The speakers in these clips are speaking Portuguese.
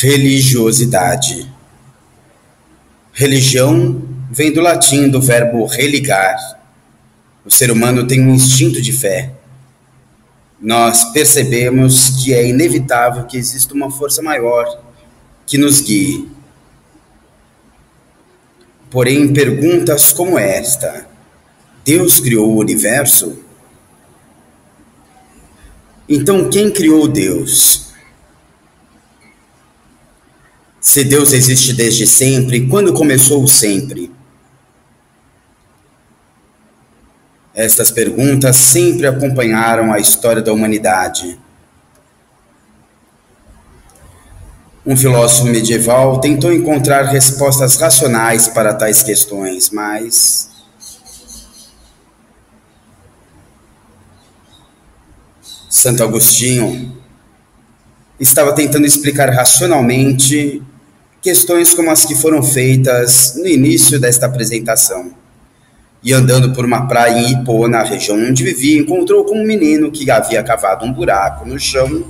Religiosidade. Religião vem do latim do verbo religar. O ser humano tem um instinto de fé. Nós percebemos que é inevitável que exista uma força maior que nos guie. Porém, perguntas como esta: Deus criou o universo? Então, quem criou Deus? Se Deus existe desde sempre, quando começou o sempre? Estas perguntas sempre acompanharam a história da humanidade. Um filósofo medieval tentou encontrar respostas racionais para tais questões, mas Santo Agostinho estava tentando explicar racionalmente questões como as que foram feitas no início desta apresentação. E andando por uma praia em Hipô, na região onde vivia, encontrou com um menino que havia cavado um buraco no chão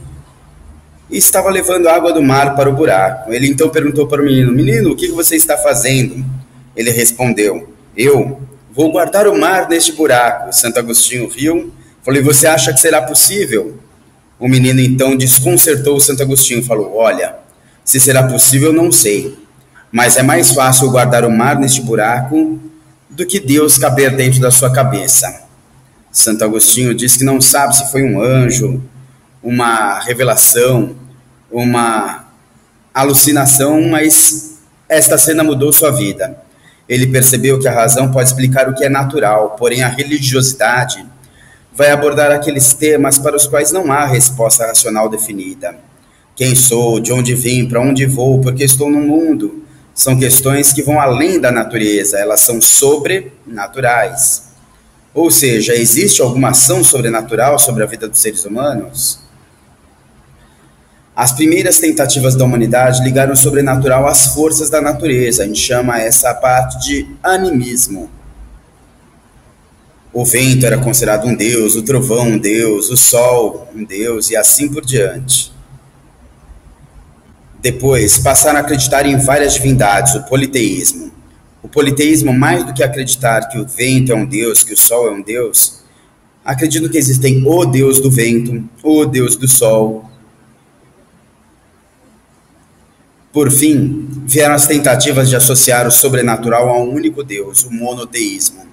e estava levando água do mar para o buraco. Ele então perguntou para o menino: Menino, o que você está fazendo? Ele respondeu: Eu vou guardar o mar neste buraco. Santo Agostinho riu, falou: E você acha que será possível? O menino então desconcertou o Santo Agostinho, falou: Olha, se será possível não sei, mas é mais fácil guardar o mar neste buraco do que Deus caber dentro da sua cabeça. Santo Agostinho diz que não sabe se foi um anjo, uma revelação, uma alucinação, mas esta cena mudou sua vida. Ele percebeu que a razão pode explicar o que é natural, porém a religiosidade vai abordar aqueles temas para os quais não há resposta racional definida. Quem sou, de onde vim, para onde vou, porque estou no mundo? São questões que vão além da natureza, elas são sobrenaturais. Ou seja, existe alguma ação sobrenatural sobre a vida dos seres humanos? As primeiras tentativas da humanidade ligaram o sobrenatural às forças da natureza. A gente chama essa parte de animismo. O vento era considerado um deus, o trovão um deus, o sol um deus e assim por diante. Depois, passaram a acreditar em várias divindades, o politeísmo. O politeísmo, mais do que acreditar que o vento é um deus, que o sol é um deus, acredito que existem o deus do vento, o deus do sol. Por fim, vieram as tentativas de associar o sobrenatural a um único deus, o monoteísmo.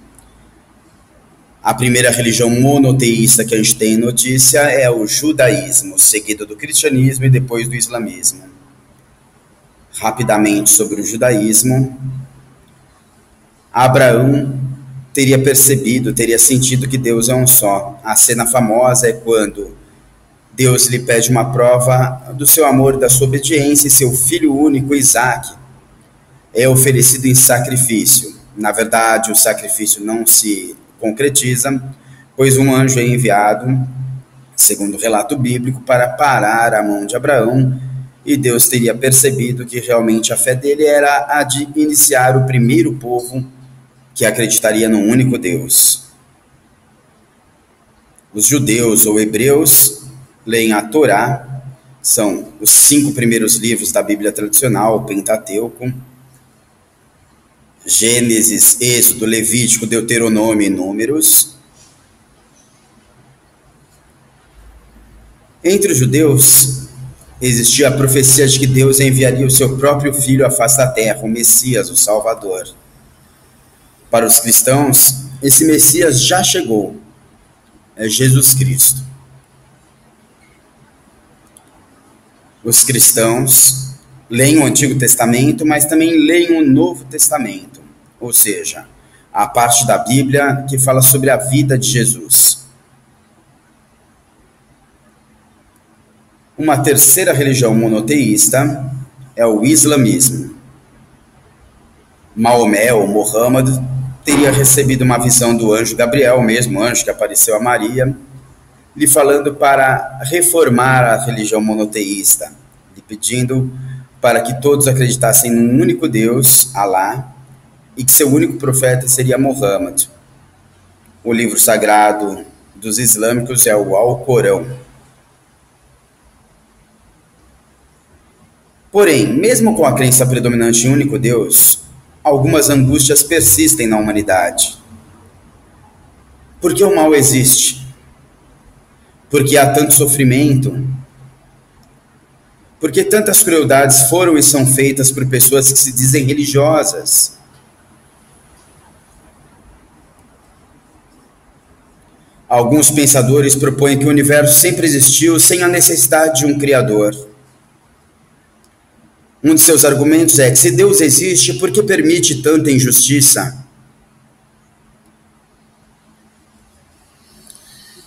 A primeira religião monoteísta que a gente tem notícia é o judaísmo, seguido do cristianismo e depois do islamismo. Rapidamente sobre o judaísmo, Abraão teria percebido, teria sentido que Deus é um só. A cena famosa é quando Deus lhe pede uma prova do seu amor e da sua obediência, e seu filho único, Isaque, é oferecido em sacrifício. Na verdade, o sacrifício não se concretiza, pois um anjo é enviado, segundo o relato bíblico, para parar a mão de Abraão, e Deus teria percebido que realmente a fé dele era a de iniciar o primeiro povo que acreditaria num único Deus. Os judeus ou hebreus leem a Torá, são os 5 primeiros livros da Bíblia tradicional, o Pentateuco, Gênesis, Êxodo, Levítico, Deuteronômio e Números. Entre os judeus, existia a profecia de que Deus enviaria o seu próprio filho à face da terra, o Messias, o Salvador. Para os cristãos, esse Messias já chegou, é Jesus Cristo. Os cristãos leem o Antigo Testamento, mas também leem o Novo Testamento, ou seja, a parte da Bíblia que fala sobre a vida de Jesus. Uma terceira religião monoteísta é o islamismo. Maomé, ou Muhammad, teria recebido uma visão do anjo Gabriel, o mesmo anjo que apareceu a Maria, lhe falando para reformar a religião monoteísta, lhe pedindo para que todos acreditassem num único Deus, Alá, e que seu único profeta seria Muhammad. O livro sagrado dos islâmicos é o Alcorão. Porém, mesmo com a crença predominante em um único Deus, algumas angústias persistem na humanidade. Por que o mal existe? Por que há tanto sofrimento? Por que tantas crueldades foram e são feitas por pessoas que se dizem religiosas? Alguns pensadores propõem que o universo sempre existiu sem a necessidade de um criador. Um de seus argumentos é que se Deus existe, por que permite tanta injustiça?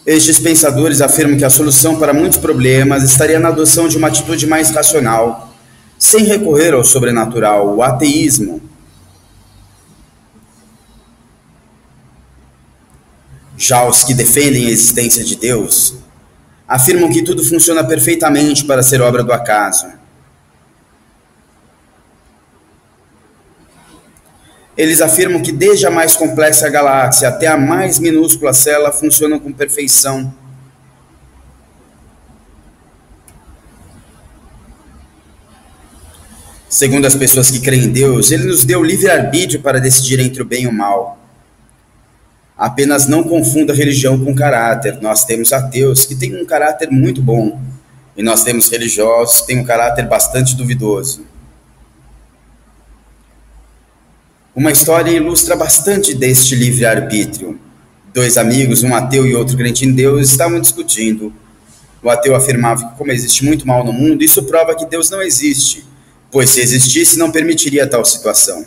Estes pensadores afirmam que a solução para muitos problemas estaria na adoção de uma atitude mais racional, sem recorrer ao sobrenatural, o ateísmo. Já os que defendem a existência de Deus afirmam que tudo funciona perfeitamente para ser obra do acaso. Eles afirmam que desde a mais complexa galáxia até a mais minúscula célula funcionam com perfeição. Segundo as pessoas que creem em Deus, Ele nos deu livre-arbítrio para decidir entre o bem e o mal. Apenas não confunda religião com caráter. Nós temos ateus que têm um caráter muito bom, e nós temos religiosos que têm um caráter bastante duvidoso. Uma história ilustra bastante deste livre-arbítrio. Dois amigos, um ateu e outro crente em Deus, estavam discutindo. O ateu afirmava que, como existe muito mal no mundo, isso prova que Deus não existe, pois se existisse não permitiria tal situação.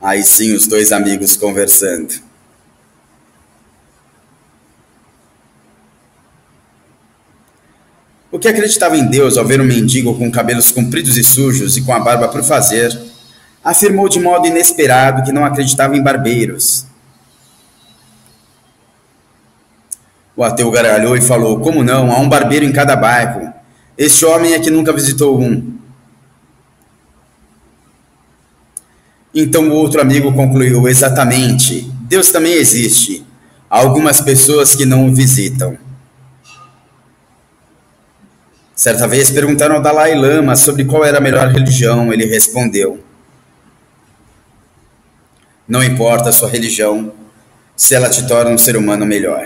Aí sim os dois amigos conversando. O que acreditava em Deus ao ver um mendigo com cabelos compridos e sujos e com a barba por fazer, afirmou de modo inesperado que não acreditava em barbeiros. O ateu gargalhou e falou: como não, há um barbeiro em cada bairro. Este homem é que nunca visitou um. Então o outro amigo concluiu: exatamente, Deus também existe. Há algumas pessoas que não o visitam. Certa vez perguntaram ao Dalai Lama sobre qual era a melhor religião. Ele respondeu: não importa a sua religião, se ela te torna um ser humano melhor.